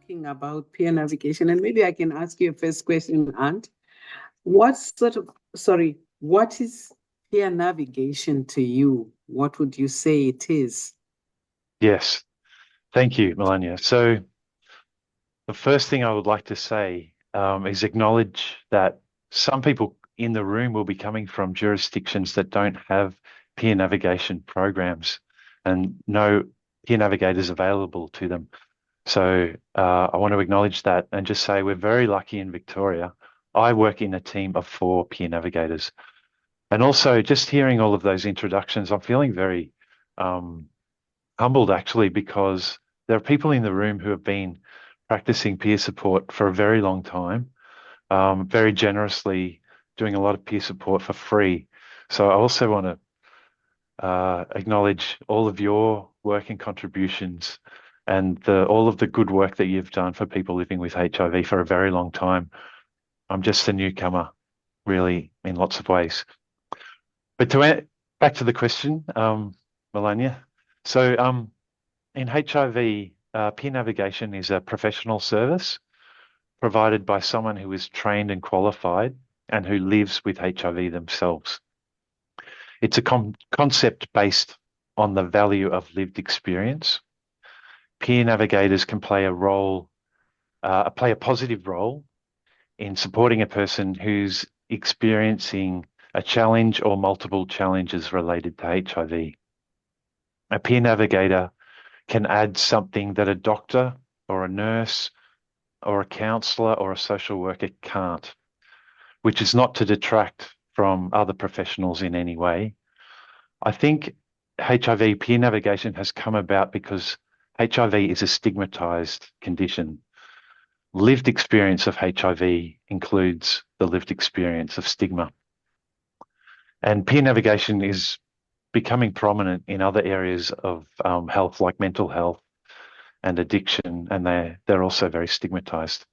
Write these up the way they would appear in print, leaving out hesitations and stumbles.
talking about peer navigation, and maybe I can ask you a first question, Ant. What is peer navigation to you? What would you say it is? Yes, thank you, Melania. So the first thing I would like to say is acknowledge that some people in the room will be coming from jurisdictions that don't have peer navigation programs and no peer navigators available to them. So I want to acknowledge that and just say we're very lucky in Victoria. I work in a team of 4 peer navigators. And also just hearing all of those introductions, I'm feeling very um, humbled actually, because there are people in the room who have been practicing peer support for a very long time, very generously doing a lot of peer support for free. So I also want to acknowledge all of your work and contributions and all of the good work that you've done for people living with HIV for a very long time. I'm just a newcomer, really, in lots of ways. But back to the question, Melania. So in HIV, peer navigation is a professional service provided by someone who is trained and qualified and who lives with HIV themselves. It's a concept based on the value of lived experience. Peer navigators can play a positive role in supporting a person who's experiencing a challenge or multiple challenges related to HIV. A peer navigator can add something that a doctor or a nurse or a counsellor or a social worker can't, which is not to detract from other professionals in any way. I think HIV peer navigation has come about because HIV is a stigmatized condition. Lived experience of HIV includes the lived experience of stigma. And peer navigation is becoming prominent in other areas of health, like mental health and addiction, and they're also very stigmatized.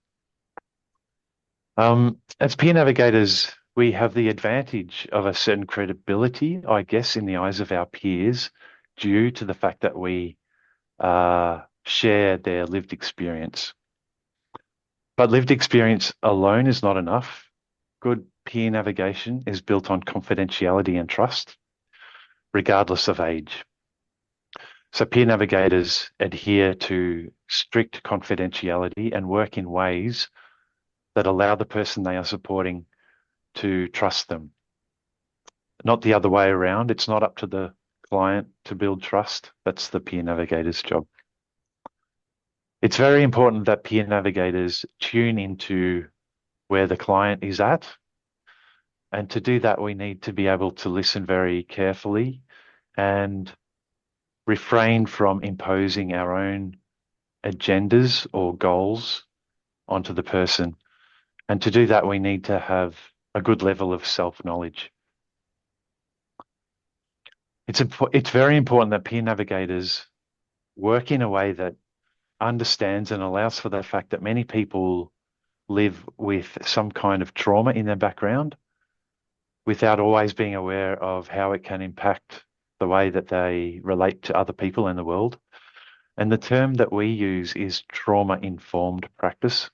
As peer navigators, we have the advantage of a certain credibility, I guess, in the eyes of our peers, due to the fact that we share their lived experience. But lived experience alone is not enough. Good peer navigation is built on confidentiality and trust, regardless of age. So peer navigators adhere to strict confidentiality and work in ways that allow the person they are supporting to trust them. Not the other way around. It's not up to the client to build trust. That's the peer navigator's job. It's very important that peer navigators tune into where the client is at. And to do that, we need to be able to listen very carefully and refrain from imposing our own agendas or goals onto the person. And to do that, we need to have a good level of self-knowledge. It's very important that peer navigators work in a way that understands and allows for the fact that many people live with some kind of trauma in their background without always being aware of how it can impact the way that they relate to other people in the world. And the term that we use is trauma-informed practice.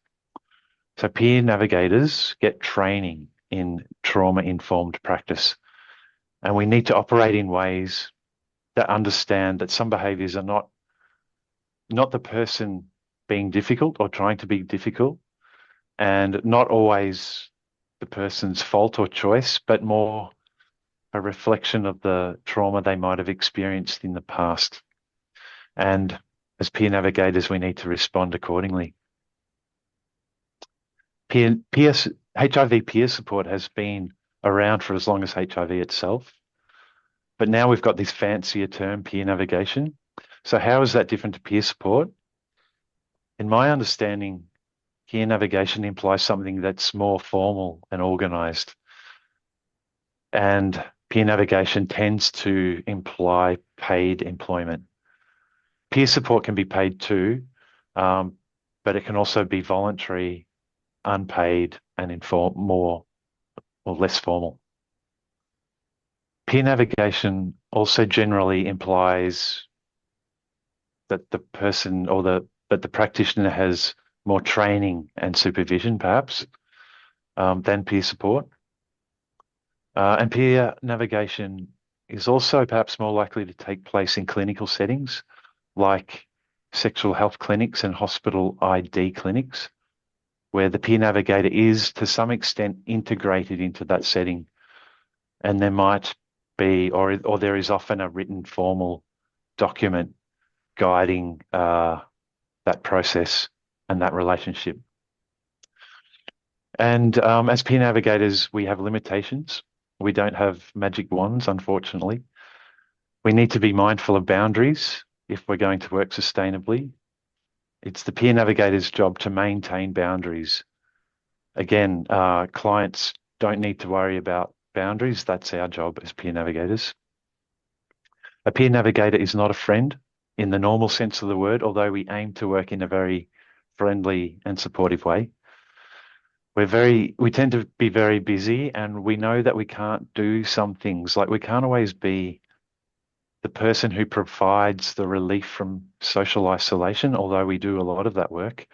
So peer navigators get training in trauma-informed practice. And we need to operate in ways that understand that some behaviors are not the person being difficult or trying to be difficult, and not always the person's fault or choice, but more a reflection of the trauma they might have experienced in the past. And as peer navigators, we need to respond accordingly. HIV peer support has been around for as long as HIV itself, but now we've got this fancier term, peer navigation. So how is that different to peer support? In my understanding, peer navigation implies something that's more formal and organized. And peer navigation tends to imply paid employment. Peer support can be paid too, but it can also be voluntary, unpaid, and more or less formal. Peer navigation also generally implies that the person or that the practitioner has more training and supervision, perhaps, than peer support. And peer navigation is also perhaps more likely to take place in clinical settings like sexual health clinics and hospital ID clinics, where the peer navigator is to some extent integrated into that setting. And there might be, or there is often a written formal document guiding that process and that relationship. And as peer navigators, we have limitations. We don't have magic wands, unfortunately. We need to be mindful of boundaries if we're going to work sustainably. It's the peer navigator's job to maintain boundaries. Again, clients don't need to worry about boundaries. That's our job as peer navigators. A peer navigator is not a friend in the normal sense of the word, although we aim to work in a very friendly and supportive way. We tend to be very busy, and we know that we can't do some things. Like, we can't always be the person who provides the relief from social isolation, although we do a lot of that work.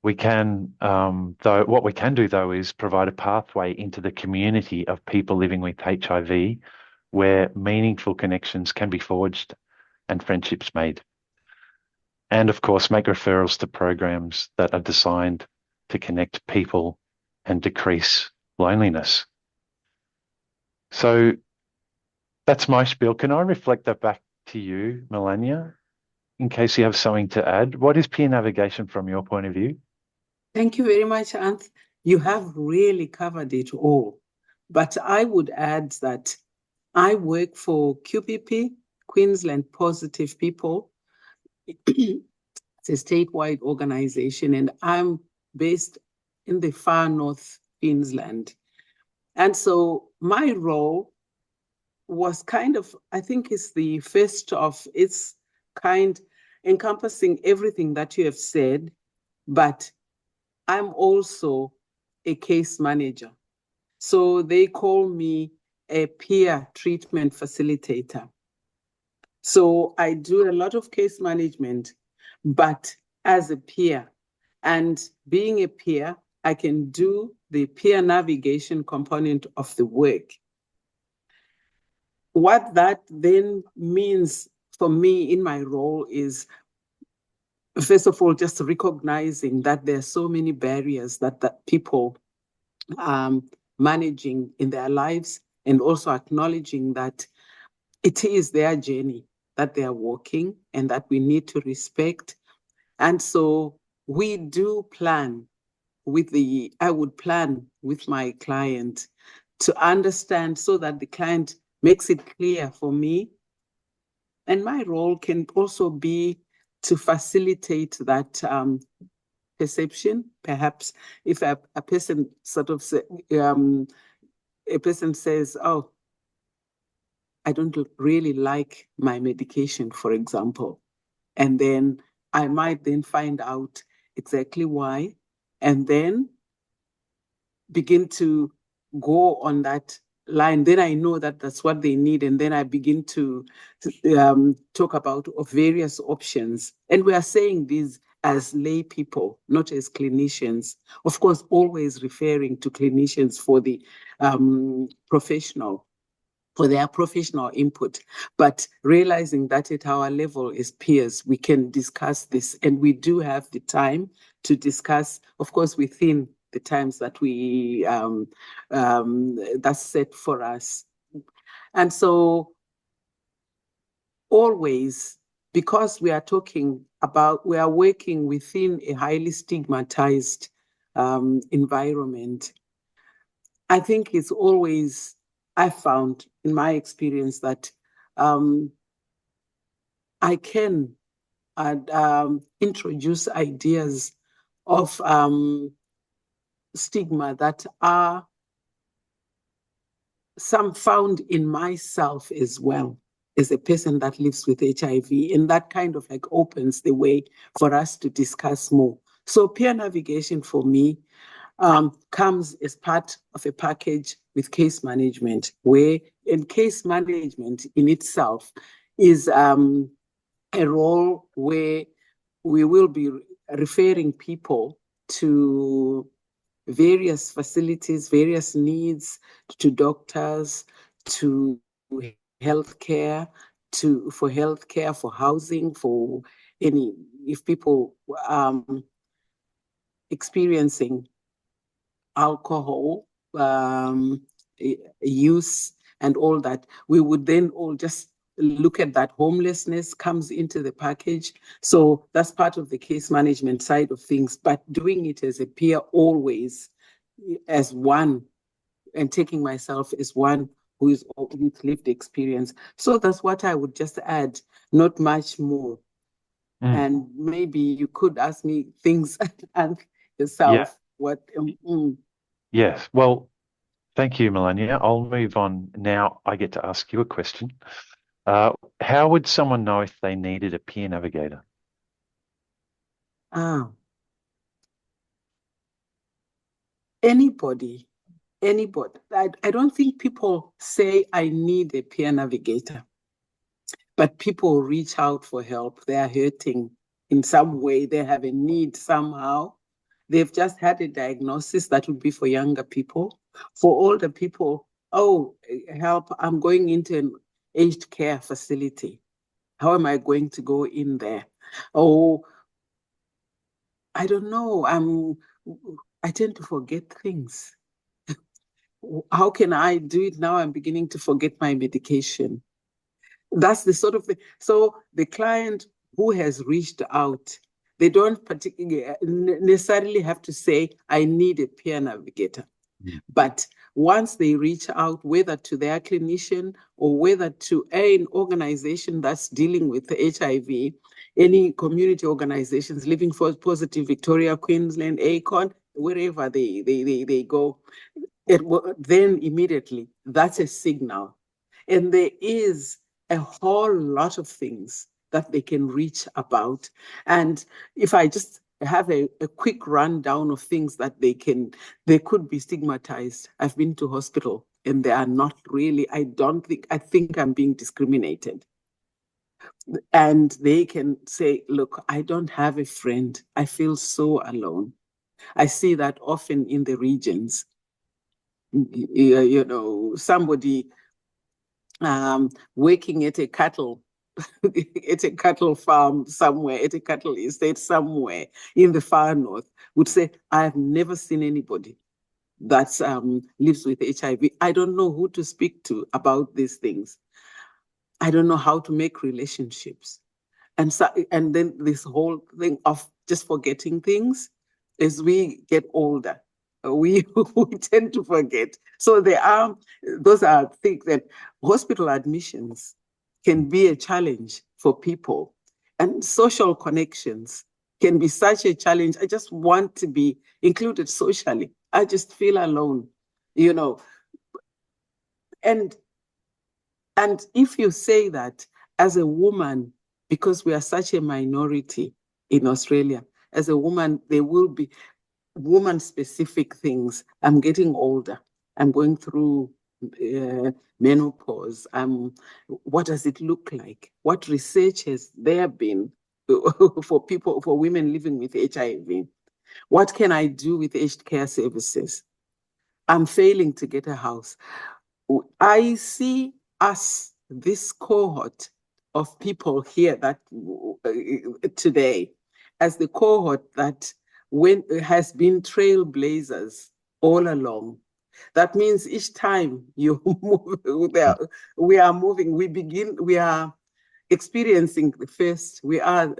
We can, though, what we can do though is provide a pathway into the community of people living with HIV where meaningful connections can be forged and friendships made. And of course, make referrals to programs that are designed to connect people and decrease loneliness. So that's my spiel. Can I reflect that back to you, Melania, in case you have something to add? What is peer navigation from your point of view? Thank you very much, Anth. You have really covered it all. But I would add that I work for QPP, Queensland Positive People. It's a statewide organization, and I'm based in the far north Queensland. And so my role was kind of, I think it's the first of its kind, encompassing everything that you have said, but I'm also a case manager. So they call me a peer treatment facilitator. So I do a lot of case management, but as a peer. And being a peer, I can do the peer navigation component of the work. What that then means for me in my role is, first of all, just recognizing that there are so many barriers that people managing in their lives, and also acknowledging that it is their journey that they are walking and that we need to respect. And so we do plan I would plan with my client to understand so that the client makes it clear for me. And my role can also be to facilitate that perception. Perhaps if a person sort of a person says, oh, I don't really like my medication, for example. And then I might then find out exactly why, and then begin to go on that line. Then I know that that's what they need. And then I begin to talk about various options. And we are saying these as lay people, not as clinicians. Of course, always referring to clinicians for the for their professional input, but realizing that at our level as peers, we can discuss this, and we do have the time to discuss, of course, within the times that we that's set for us. And so always, because we are working within a highly stigmatized environment, I think it's always, I found in my experience that I can introduce ideas of stigma that are some found in myself as well, as a person that lives with HIV, and that kind of like opens the way for us to discuss more. So peer navigation for me comes as part of a package with case management, and case management in itself is a role where we will be referring people to various facilities, various needs, to doctors, to healthcare, for healthcare, for housing, for any, if people experiencing alcohol use and all that, we would then all just look at that. Homelessness comes into the package. So that's part of the case management side of things, but doing it as a peer, always as one, and taking myself as one with lived experience. So that's what I would just add, not much more. And maybe you could ask me things and yourself. What? Yes. Well, thank you, Melania. I'll move on now. I get to ask you a question. How would someone know if they needed a peer navigator? Anybody. I don't think people say I need a peer navigator, but people reach out for help. They are hurting in some way. They have a need somehow. They've just had a diagnosis that would be for younger people. For older people, oh, help, I'm going into an aged care facility. How am I going to go in there? Oh, I don't know. I tend to forget things. How can I do it now? I'm beginning to forget my medication. That's the sort of thing. So the client who has reached out, they don't particularly necessarily have to say, I need a peer navigator. But once they reach out, whether to their clinician or whether to an organization that's dealing with HIV, any community organizations, Living for Positive, Victoria, Queensland, ACON, wherever they go, then immediately that's a signal. And there is a whole lot of things that they can reach about. And if I just have a quick rundown of things that they could be stigmatized. I've been to hospital and they are not really, I think I'm being discriminated. And they can say, look, I don't have a friend. I feel so alone. I see that often in the regions. Somebody working at a cattle farm somewhere, at a cattle estate somewhere in the far north, would say, I've never seen anybody that lives with HIV. I don't know who to speak to about these things. I don't know how to make relationships. And then this whole thing of just forgetting things. As we get older, we tend to forget. So those are things that hospital admissions can be a challenge for people, and social connections can be such a challenge. I just want to be included socially. I just feel alone, and if you say that as a woman, because we are such a minority in Australia, as a woman, there will be woman-specific things. I'm getting older. I'm going through menopause. What does it look like? What research has there been for women living with HIV? What can I do with aged care services? I'm failing to get a house. I see us, this cohort of people here that today, as the cohort that has been trailblazers all along. That means each time you move, we are moving, we are experiencing the first, we are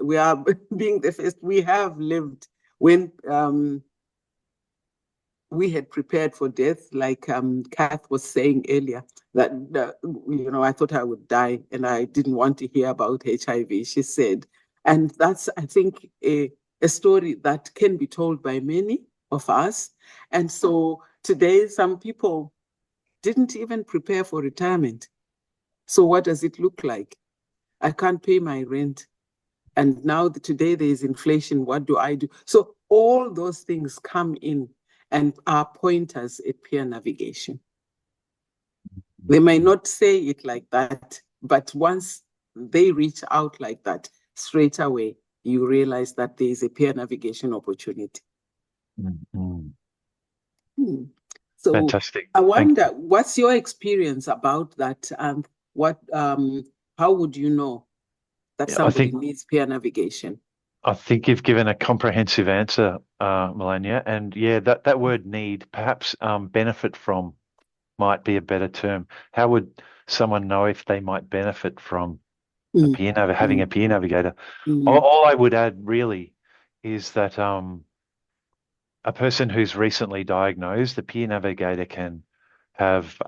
being the first. We have lived when we had prepared for death, like Kath was saying earlier, that, I thought I would die and I didn't want to hear about HIV, she said. And that's, I think, a story that can be told by many of us. And so today, some people didn't even prepare for retirement. So what does it look like? I can't pay my rent. And now today there is inflation. What do I do? So all those things come in and are pointers at peer navigation. They may not say it like that, but once they reach out like that, straight away, you realize that there is a peer navigation opportunity. Mm. Hmm. So Fantastic. I Thank wonder, you. what's your experience about that? And how would you know that I somebody think needs peer navigation? I think you've given a comprehensive answer, Melania. And yeah, that word need, perhaps benefit from might be a better term. How would someone know if they might benefit from Mm, having a mm, peer navigator? mm, All I would add really is that a person who's recently diagnosed, the peer navigator can have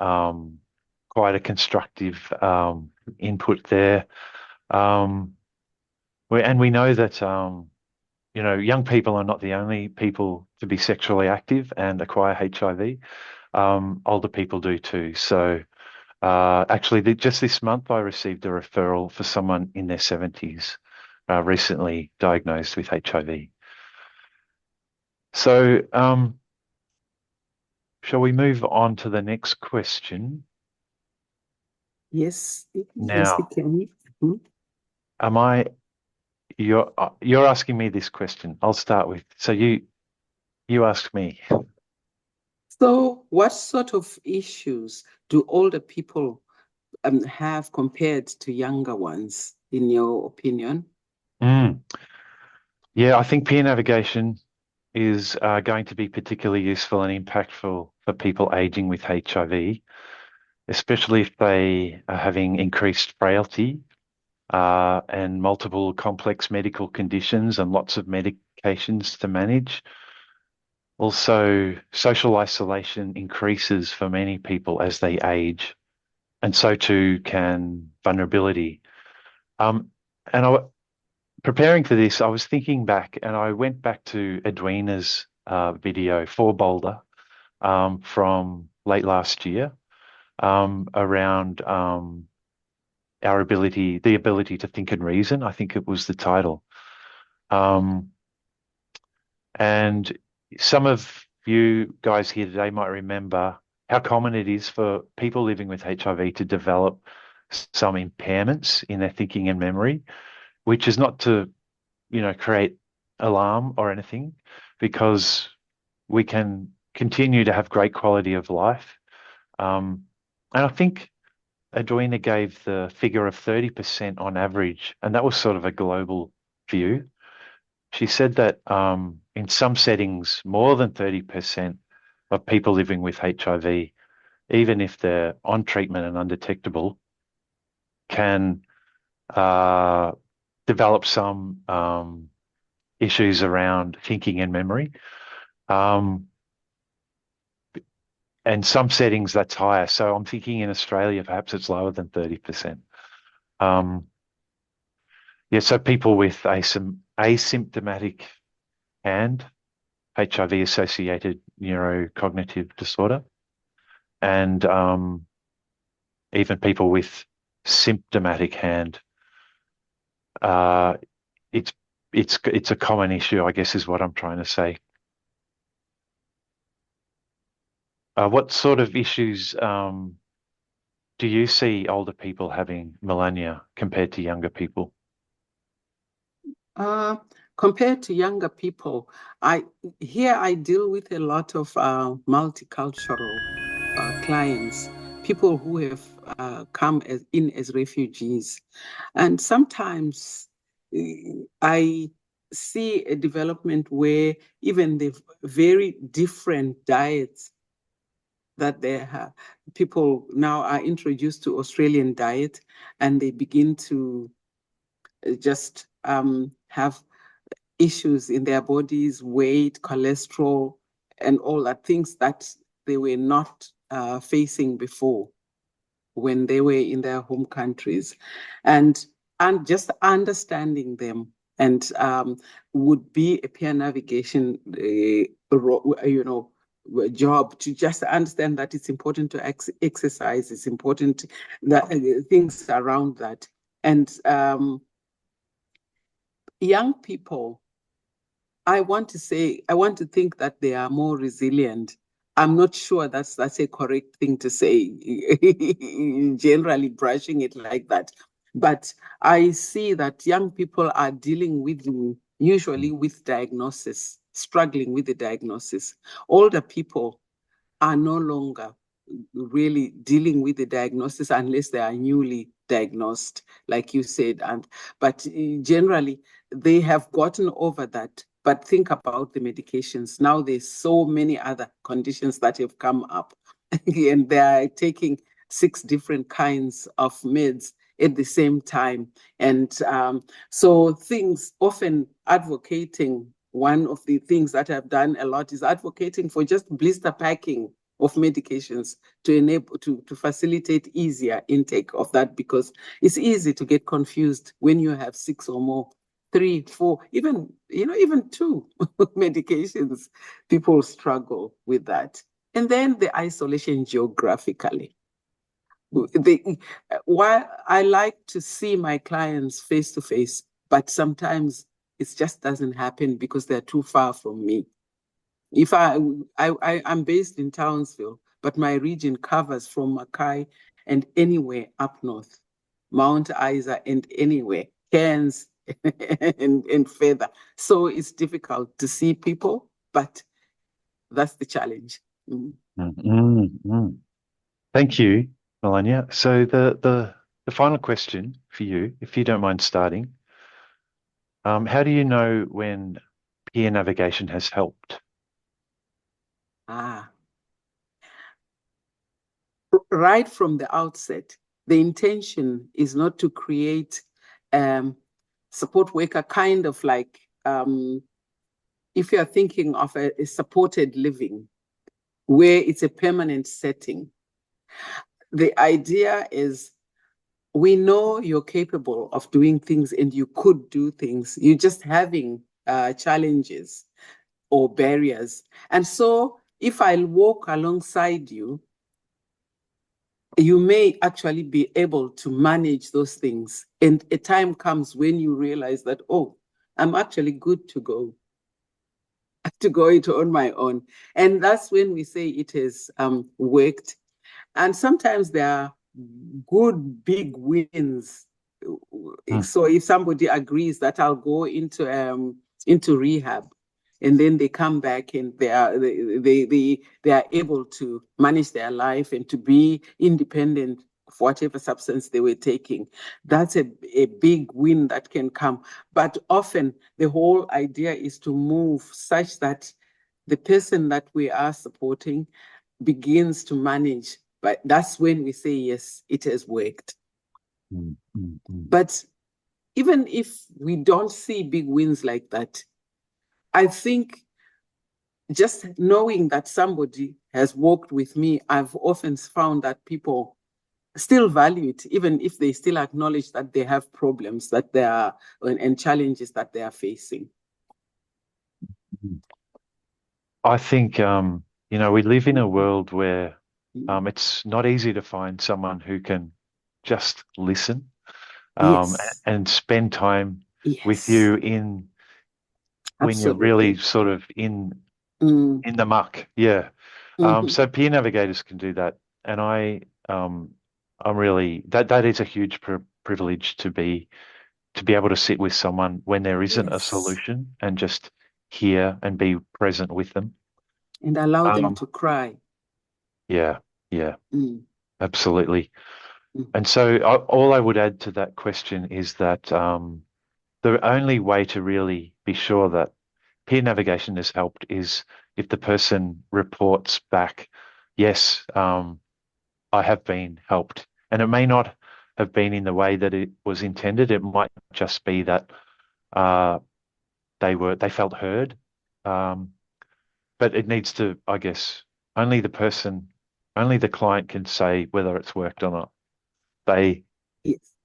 quite a constructive input there. Um, and we know that young people are not the only people to be sexually active and acquire HIV. Older people do too. So actually, just this month, I received a referral for someone in their 70s recently diagnosed with HIV. So shall we move on to the next question? yes, yes, it Now, can. Mhm. am I you're asking me this question. I'll start with, so you asked me. So, what sort of issues do older people have compared to younger ones, in your opinion? Mm. Yeah, I think peer navigation is going to be particularly useful and impactful for people aging with HIV, especially if they are having increased frailty and multiple complex medical conditions and lots of medications to manage. Also, social isolation increases for many people as they age, and so too can vulnerability. Um, and preparing for this, I was thinking back, and I went back to Edwina's video for Boulder from late last year around the ability to think and reason. I think it was the title. Um, and some of you guys here today might remember how common it is for people living with HIV to develop some impairments in their thinking and memory, which is not to, create alarm or anything, because we can continue to have great quality of life. And I think Edwina gave the figure of 30% on average, and that was sort of a global view. She said that in some settings, more than 30% of people living with HIV, even if they're on treatment and undetectable, can develop some issues around thinking and memory. And some settings that's higher. So I'm thinking in Australia, perhaps it's lower than 30%. Um, yeah, so people with asymptomatic and HIV-associated neurocognitive disorder, and even people with symptomatic hand. Uh, it's it's a common issue, I guess, is what I'm trying to say. What sort of issues do you see older people having, Melania, compared to younger people? Uh, Compared to younger people, I deal with a lot of multicultural clients, people who have come in as refugees, and sometimes I see a development where even the very different diets that they have, people now are introduced to Australian diet, and they begin to just have issues in their bodies, weight, cholesterol, and all that, things that they were not facing before when they were in their home countries. And just understanding them and would be a peer navigation, job to just understand that it's important to exercise, it's important that things around that. And young people, I want to think that they are more resilient. I'm not sure that's a correct thing to say, generally brushing it like that. But I see that young people are dealing with usually with diagnosis, struggling with the diagnosis. Older people are no longer really dealing with the diagnosis unless they are newly diagnosed, like you said. But generally, they have gotten over that. But think about the medications. Now there's so many other conditions that have come up, and they are taking 6 different kinds of meds at the same time. And so things often advocating, one of the things that I've done a lot is advocating for just blister packing of medications to enable to facilitate easier intake of that, because it's easy to get confused when you have 6 or more, 3, 4, even 2 medications. People struggle with that. And then the isolation geographically. While I like to see my clients face to face, but sometimes it just doesn't happen because they're too far from me. If I'm based in Townsville, but my region covers from Mackay and anywhere up north, Mount Isa and anywhere, Cairns and further. So it's difficult to see people, but that's the challenge. Thank you, Melania. So the final question for you, if you don't mind starting, how do you know when peer navigation has helped? Right from the outset, the intention is not to create support worker kind of like, if you're thinking of a supported living where it's a permanent setting. The idea is, we know you're capable of doing things and you could do things. You're just having challenges or barriers. And so if I'll walk alongside you, you may actually be able to manage those things. And a time comes when you realize that, oh, I'm actually good to go it on my own. And that's when we say it has worked. And sometimes there are good big wins. So if somebody agrees that I'll go into rehab, and then they come back and they are able to manage their life and to be independent of whatever substance they were taking, that's a big win that can come. But often the whole idea is to move such that the person that we are supporting begins to manage. But that's when we say, yes, it has worked. But even if we don't see big wins like that, I think just knowing that somebody has worked with me, I've often found that people still value it, even if they still acknowledge that they have problems that they are and challenges that they are facing. I think, we live in a world where it's not easy to find someone who can just listen and spend time with you when you're really sort of in the muck. Yeah. So peer navigators can do that. And I'm really, that is a huge privilege to be able to sit with someone when there isn't a solution and just hear and be present with them. And allow them to cry. Yeah, absolutely. And so all I would add to that question is that the only way to really be sure that peer navigation has helped is if the person reports back, yes, I have been helped. And it may not have been in the way that it was intended. It might just be that they felt heard. But it needs to, I guess, only the client can say whether it's worked or not. They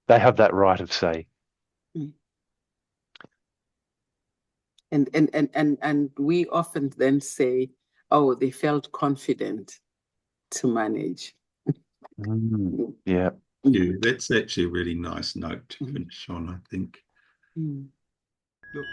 have that right of say. And we often then say, oh, they felt confident to manage. Yeah. Yeah, that's actually a really nice note to finish on, I think. Mm. Look,